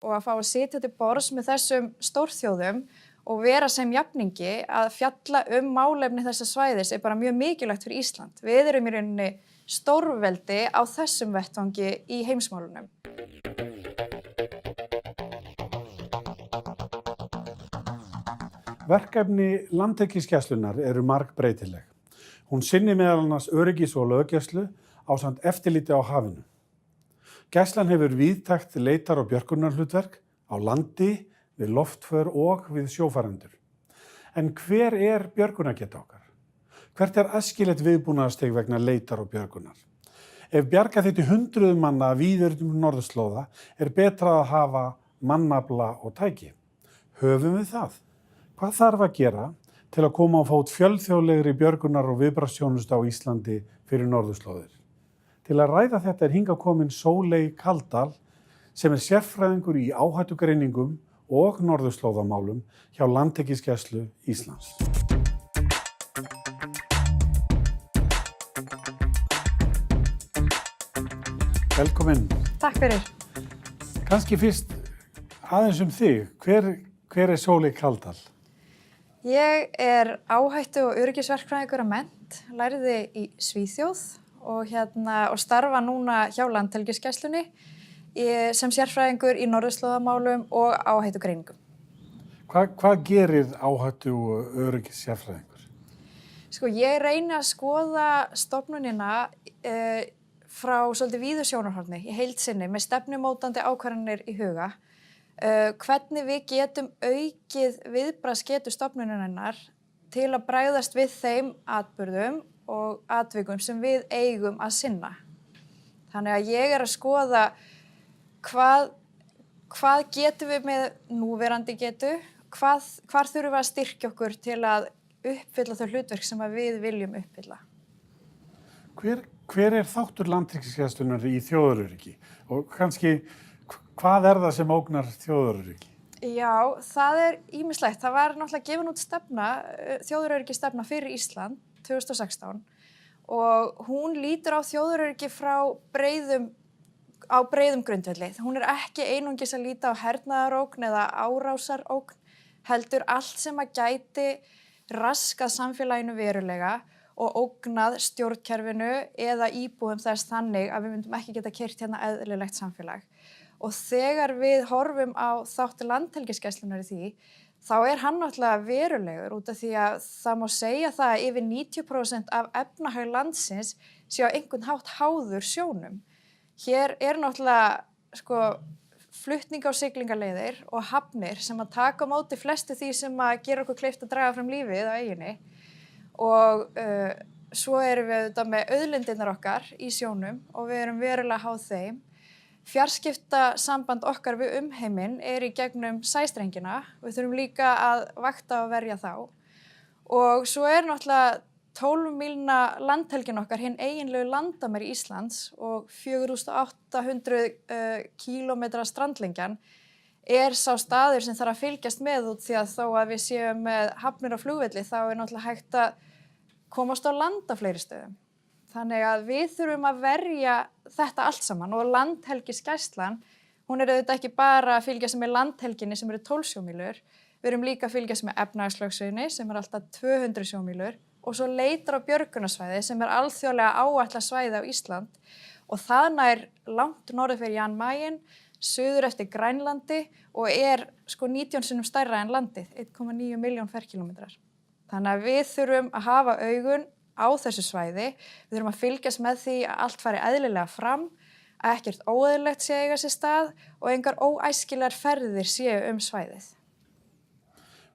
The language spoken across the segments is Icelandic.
og að fá að sitja til borðs með þessum stórþjóðum og vera sem jafningi að fjalla málefni þessa svæðis bara mjög mikilvægt fyrir Ísland. Við erum í rauninni stórveldi á þessum vettvangi í heimsmálunum. Verkefni Landhelgisgæslunnar eru margbreytileg. Hún sinnir meðal annars öryggis- og löggæslu ásamt eftirliti á hafinu. Gæslan hefur víðtækt leitar- og björgunarhlutverk á landi, við loftför og við sjófarendur. En hver er björgunargeta okkar? Hvert er æskilegt viðbúnaðarstig vegna leitar og björgunar? Ef bjarga þetta hundruðum manna víður norðurslóða betra að hafa mannafla og tæki. Höfum við það? Hvað þarf að gera til að koma á fót fjölþjóðlegri björgunar- og viðbragðsþjónustu á Íslandi fyrir norðurslóðir? Til að ræða þetta hingað komin Sóley Kaldal sem sérfræðingur í áhættugreiningum og norðurslóðamálum hjá Landhelgisgæslu Íslands. Velkomin. Takk fyrir. Kannski fyrst aðeins þig. Hver er Sóley Kaldal? Ég er áhættu- og öryggisverkfræðingur að mennt, lærði í Svíþjóð og starfa núna hjá Landhelgisgæslunni sem sérfræðingur í norðurslóðamálum og áhættugreiningum. Hvað gerir áhættu- og öryggissérfræðingur? Ég reyni að skoða stofnunina frá svolítið víðu sjónarhorni í heild sinni með stefnumótandi ákvarðanir í huga. Hvernig við getum aukið viðbragðsgetu stofnunarinnar til að bregðast við þeim atburðum og atvikum sem við eigum að sinna. Þannig að ég að skoða hvað getum við með núverandi getu, hvar þurfum við að styrkja okkur til að uppfylla þau hlutverk sem við viljum uppfylla. Hver er þáttur Landhelgisgæslunnar í þjóðaröryggi? Og kannski, hvað það sem ógnar þjóðaröryggi? Já, það ýmislegt. Það var náttúrulega gefin út stefna, þjóðaröryggisstefna fyrir Ísland 2016 og hún lítur á þjóðaröryggi á breiðum grundvelli. Hún ekki einungis að líta á hernaðarógn eða árásarógn, heldur allt sem að gæti raskað samfélaginu verulega og ógnað stjórnkerfinu eða íbúum þess þannig að við myndum ekki geta keyrt eðlilegt samfélag. Og þegar við horfum á þátt Landhelgisgæslunnar í því, þá hann náttúrulega verulegur út af því að það má segja það að yfir 90% af efnahag landsins sé á einhvern hátt háður sjónum. Hér náttúrulega flutninga- og siglingaleiðir og hafnir sem að taka á móti flestu því sem að gera okkur kleift að draga fram lífið á eyjunni. Og svo erum við auðvitað með auðlindirnar okkar í sjónum og við erum verulega háð þeim. Fjarskiptasamband okkar við umheiminn í gegnum sæstrengina. Við þurfum líka að vakta og verja þá. Og svo náttúrulega 12 mílna landhelgin okkar hinn eiginlegu landamæri Íslands og 4.800 kílómetra strandlengjan sá staður sem þarf að fylgjast með út því að þó að við séum með hafnir á flugvelli þá náttúrulega hægt að komast á land á fleiri stöðum. Þannig að við þurfum að verja þetta allt saman og Landhelgisgæslan, hún auðvitað ekki bara að fylgjast með landhelginni sem 12 sjómílur, við erum líka að fylgjast með efnahagslögsögunni sem alltaf 200 sjómílur og svo leitar- og björgunarsvæði sem alþjóðlega áætlað svæði á Ísland og það nær langt norður fyrir Jan Mayen, suður eftir Grænlandi og 19 sinnum stærra en landið, 1,9 milljón ferkílómetrar. Þannig að við þurfum að hafa augun á þessu svæði, við þurfum að fylgjast með því að allt fari eðlilega fram, að ekkert óeðlilegt sé eiga sér stað og engar óæskilegar ferðir séu svæðið.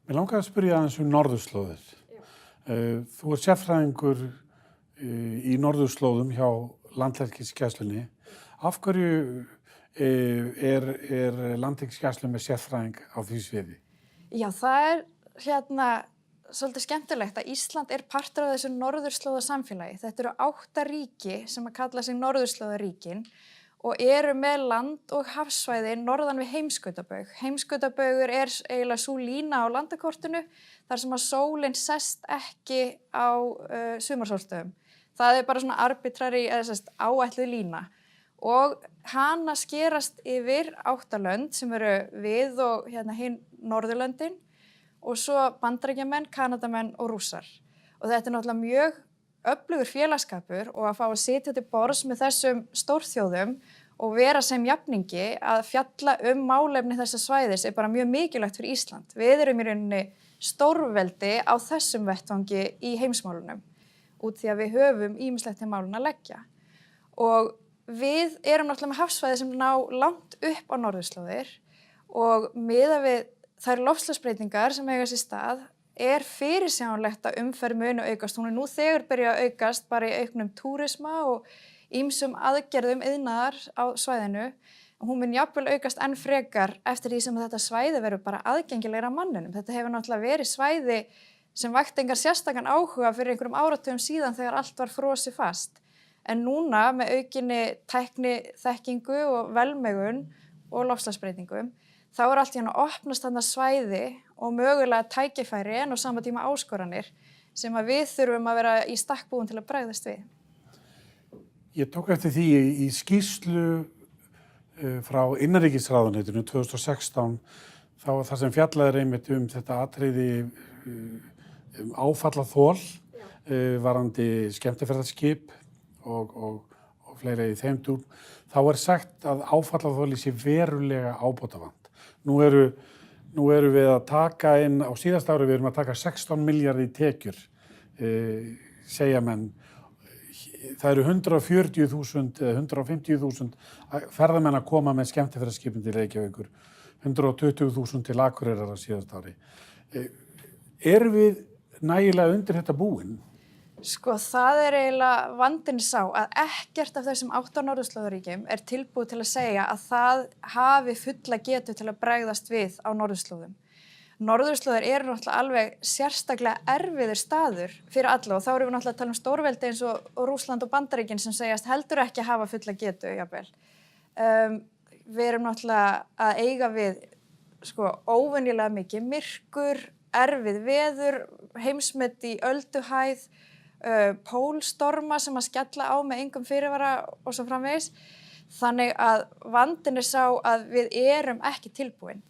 Mér langar að spyrja aðeins norðurslóðir. Þú sérfræðingur í norðurslóðum hjá Landhelgisgæslunni. Af hverju Landhelgisgæslunni með sérfræðing á því sviði? Já, það svolítið skemmtilegt að Ísland partur af þessu norðurslóðasamfélagi. Þetta eru 8 ríki sem að kalla sig norðurslóðaríkin og með land- og hafsvæði norðan við heimskautabaug. Heimskautabaugur eiginlega sú lína á landakortinu þar sem að sólin sest ekki á sumarsólstöðum. Það bara svona arbitrary áætluð lína og hana skerast yfir 8 lönd sem eru við og hinn Norðurlöndin og svo Bandaríkjamenn, Kanadamenn og Rússar. Og þetta náttúrulega mjög öflugur félagskapur og að fá að sitja til borðs með þessum stórþjóðum og vera sem jafningi að fjalla málefni þessa svæðis bara mjög mikilvægt fyrir Ísland. Við erum í rauninni stórveldi á þessum vettvangi í heimsmálunum út því að við höfum ýmislegt til málun að leggja. Og við erum náttúrulega með hafsvæði sem ná langt upp á norðurslóðir og miðað við þær loftslagsbreytingar sem eiga sér stað fyrirsjáanlegt að umferð muni aukast. Hún nú þegar byrjað að aukast bara í auknum túrisma og ýmsum aðgerðum iðnaðar á svæðinu. Hún mun jafnvel aukast enn frekar eftir því sem þetta svæði verður bara aðgengilegra manninum. Þetta hefur náttúrulega verið svæði sem vakti engan sérstakan áhuga fyrir einhverjum áratugum síðan þegar allt var frosið fast. En núna með aukinni tækni, þekkingu og velmegun og loftslagsbreytingum, þá allt í að opnast þarna svæði og mögulega tækifæri en á sama tíma áskoranir sem að við þurfum að vera í stakk búin til að bregðast við. Ég tók eftir því í skýrslu frá innanríkisráðuneytinu 2016 þá það sem fjallaði einmitt þetta atriði áfallaþol varðandi skemmtiferðaskip og fleira í þeim dúr. Þá sagt að áfallaþoli sé verulega ábótavant. Nú eru við að taka inn, á síðasta ári við erum að taka 16 milljarða í tekjur, segja menn. Það eru 140.000 eða 150.000 ferðamenn að koma með skemmtiferðaskipin til Reykjavíkur, 120.000 til Akureyrar á síðasta ári. Erum við nægilega undir þetta búin? Sko, það eiginlega vandinn sá að ekkert af þessum 8 norðurslóðaríkjum tilbúið til að segja að það hafi fulla getu til að bregðast við á norðurslóðum. Norðurslóðir eru náttúrulega alveg sérstaklega erfiður staður fyrir alla og þá erum við náttúrulega að tala stórveldi eins og Rússland og Bandaríkin sem segjast heldur ekki að hafa fulla getu, jafnvel. Við erum náttúrulega að eiga við óvenjulega mikið myrkur, erfið veður, heimsmet í ölduhæð, pólstorma sem að skella á með engum fyrirvara og svo framvegis. Þannig að vandinn sá að við erum ekki tilbúin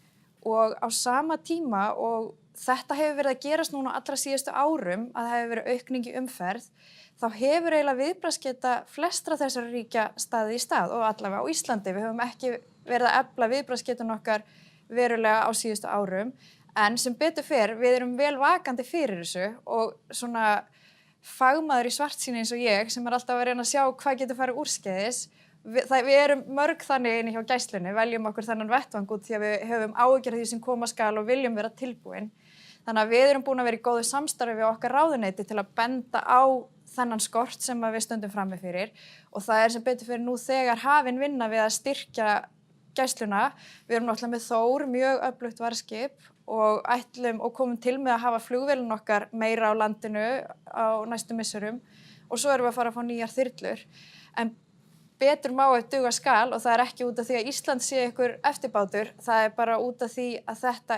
og á sama tíma og þetta hefur verið að gerast núna allra síðustu árum að það hefur verið aukning í umferð þá hefur eiginlega viðbragðsgeta flestra þessara ríkja staðið í stað og allavega á Íslandi. Við höfum ekki verið að efla viðbragðsgetun okkar verulega á síðustu árum en sem betur fer við erum vel vakandi fyrir þessu og svona fagmaður í svartsýni eins og ég sem alltaf að reyna að sjá hvað getur farið úrskeiðis. Við erum mörg þannig inni hjá Gæslunni, veljum okkur þennan vettvang út því að við höfum áhyggjur af því sem koma skal og viljum vera tilbúin. Þannig að við erum búin að vera í góðu samstarfi við okkar ráðuneyti til að benda á þennan skort sem við stöndum frammi fyrir og það sem betur fyrir nú þegar hafin vinna við að styrkja Gæsluna. Við erum náttúrulega með Þór, mjög öflugt varðskip og ætlum og komum til með að hafa flugvélin okkar meira á landinu á næstu misserum og svo erum við að fara að fá nýjar þyrlur. En betur má ef duga skal og það ekki út af því að Ísland sé ykkur eftirbátur, það bara út af því að þetta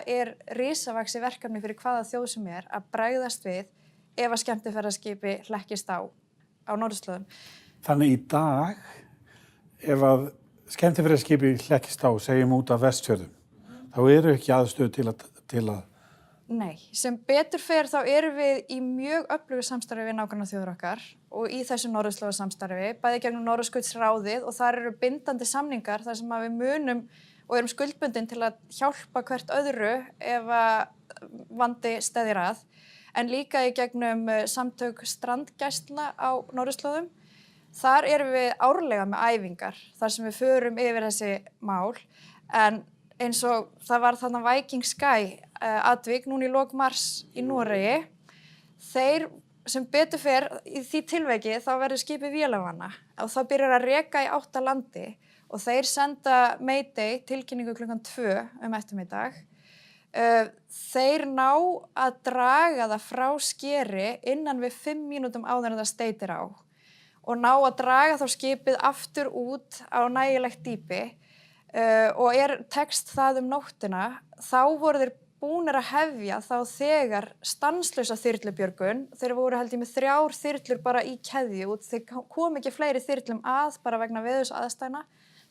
risavaxið verkefni fyrir hvaða þjóð sem að bregðast við ef að skemmtiferðaskipi hlekkist á norðurslóðum. Þannig í dag, ef að skemmtiferðaskipi hlekkist á, segjum út af Vestfjörðum, þá eru ekki aðstöðu til að Nei, sem betur fer þá erum við í mjög öflugu samstarfi við nágrannaþjóðir okkar og í þessu norðurslóðasamstarfi, bæði gegnum Norðurskautsráðið og þar eru bindandi samningar þar sem að við munum og erum skuldbundin til að hjálpa hvert öðru ef að vandi steðjar að, en líka í gegnum samtök strandgæslna á norðurslóðum. Þar erum við árlega með æfingar þar sem við förum yfir þessi mál, en eins og það var þarna Viking Sky atvik núna í lok mars í Noregi. Þeir sem betur fer í því tilviki þá verður skipið vélarvana og það byrjar að reka í 8 landi og þeir senda Mayday tilkynningu klukkan 2 eftirmiddag. Þeir ná að draga það frá skeri innan við 5 mínútum áður en það steytir á og ná að draga þá skipið aftur út á nægilegt dýpi og tekst það nóttina, þá voru þeir búnir að hefja þá þegar stanslausa þyrlubjörgun. Þeir voru held ég með 3 þyrlur bara í keðju og þeir kom ekki fleiri þyrlum að bara vegna veðursaðstæðna.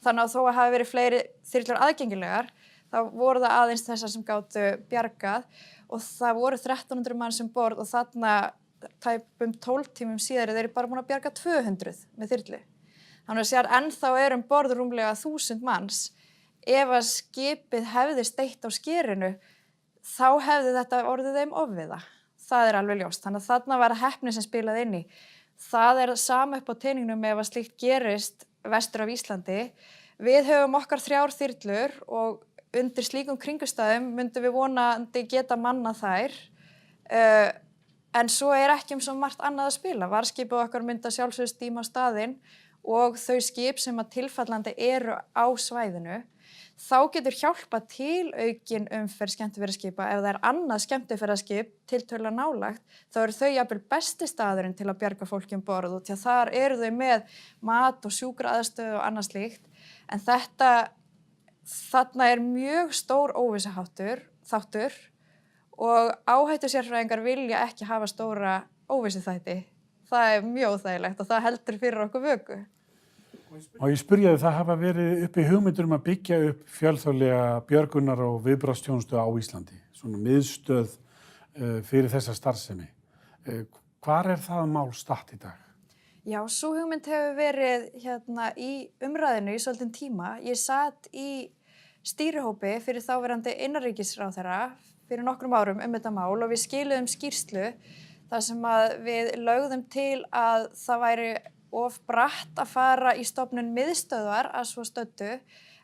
Þannig að þó að hafi verið fleiri þyrlur aðgengilegar, þá voru það aðeins þessar sem gátu bjargað og það voru 1300 manns um borð og þarna tæpum 12 tímum síðar þeir eru bara búin að bjarga 200 með þyrlu. Þannig að sér ennþá um borð rúmlega 1000 manns. Ef að skipið hefði steytt á skerinu, þá hefði þetta orðið þeim ofviða. Það alveg ljóst. Þannig að þarna var heppni sem spilaði inn í. Það sama upp á teiningnum ef að slíkt gerist vestur af Íslandi. Við höfum okkar 3 þyrlur og undir slíkum kringustæðum myndum við vonandi geta mannað þær. En svo ekki svo margt annað að spila. Varðskipið okkar myndi að sjálfsögðu stíma á staðinn og þau skip sem að tilfallandi eru á svæðinu. Þá getur hjálpað til aukin umferð skemmtiferðaskipa. Ef það annað skemmtiferðaskip tiltölulega nálægt, þá eru þau jafnvel besti staðurinn til að bjarga fólki um borð og þar eru þau með mat og sjúkraaðstöðu og annað slíkt. En þarna mjög stór óvissuþáttur og áhættusérfræðingar vilja ekki hafa stóra óvissuþætti. Það mjög óþægilegt og það heldur fyrir okkur vöku. Og ég spurjaði, það hafa verið uppi hugmyndur að byggja upp fjölþjóðlega björgunar- og viðbragðsþjónustu á Íslandi, svona miðstöð fyrir þessa starfsemi. Hvar það mál statt í dag? Já, sú hugmynd hefur verið í umræðinu í svolítinn tíma. Ég sat í stýrihópi fyrir þáverandi innanríkisráðherra fyrir nokkrum árum þetta mál og við skiluðum skýrslu þar sem að við lögðum til að það væri of bratt að fara í stofnun miðstöðvar að svo stöddu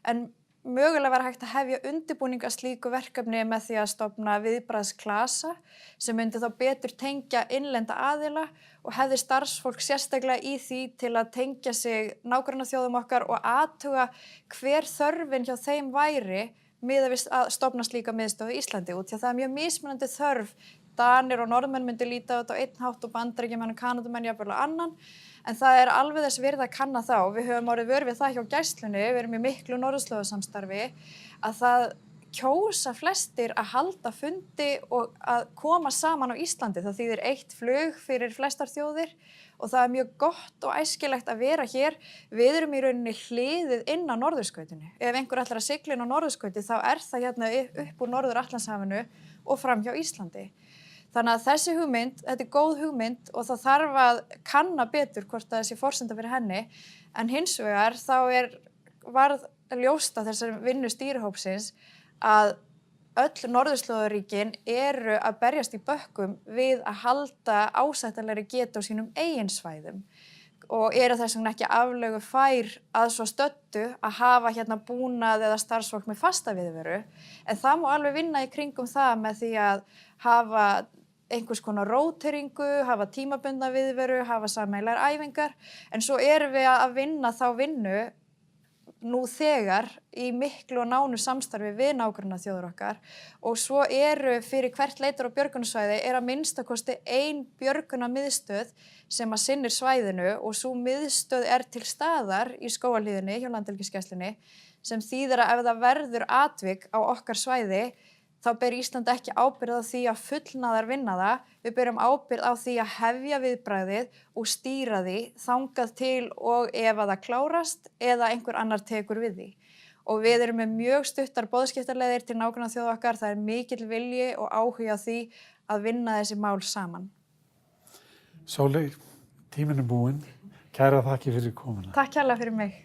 en mögulega var hægt að hefja undirbúning að slíku verkefni með því að stofna viðbragðsklasa sem myndi þá betur tengja innlenda aðila og hefði starfsfólk sérstaklega í því til að tengja sig nágrannaþjóðum okkar og athuga hver þörfin hjá þeim væri miðað við að stofna slíka miðstöð í Íslandi út. Því að það mjög mismunandi þörf. Danir og Norðmenn myndu líta á þetta á einn hátt og Bandaríkjamenn og Kanadamenn jafnvel á annan. En það alveg þess virði að kanna þá. Við höfum orðið vör við það hjá Gæslunni, við erum í miklu norðurslóðasamstarfi, að það kjósa flestir að halda fundi og að koma saman á Íslandi. Það þýðir 1 flug fyrir flestar þjóðir og það mjög gott og æskilegt að vera hér. Við erum í rauninni hliðið inn á norðurskautinu. Ef einhver ætlar að sigla inn á norðurskauti þá það hérna upp úr Norður-Atlantshafinu og fram hjá Íslandi. Þannig að þessi hugmynd, þetta góð hugmynd og það þarf að kanna betur hvort það sé forsenda fyrir henni. En hins vegar þá varð ljóst að þessar vinnu stýrihópsins að öll norðurslóðaríkin eru að berjast í bökkum við að halda ásættanlegri getu á sínum eigin svæðum og eru þess vegna ekki aflögu fær að svo stöddu að hafa hérna búnað eða starfsfólk með fasta viðveru. En það má alveg vinna í kringum það með því að hafa einhvers konar róteringu, hafa tímabundna viðveru, hafa sameiginlegar æfingar. En svo erum við að vinna þá vinnu nú þegar í miklu og nánu samstarfi við nágrannaþjóðir okkar og svo fyrir hvert leitar- og björgunarsvæði að minnstakosti 1 björgunarmiðstöð sem að sinnir svæðinu og sú miðstöð til staðar í Skógarhlíðinni hjá Landhelgisgæslunni sem þýðir að ef það verður atvik á okkar svæði þá ber Ísland ekki ábyrgð á því að fullnaðar vinna það. Við berum ábyrgð á því að hefja viðbragðið og stýra því þangað til og ef að það klárast eða einhver annar tekur við því. Og við erum með mjög stuttar boðskiptaleiðir til nágrannaþjóða okkar. Það mikill vilji og áhugi á því að vinna þessi mál saman. Sóley, tíminn búinn. Kærar þakkir fyrir komuna. Takk kærlega fyrir mig.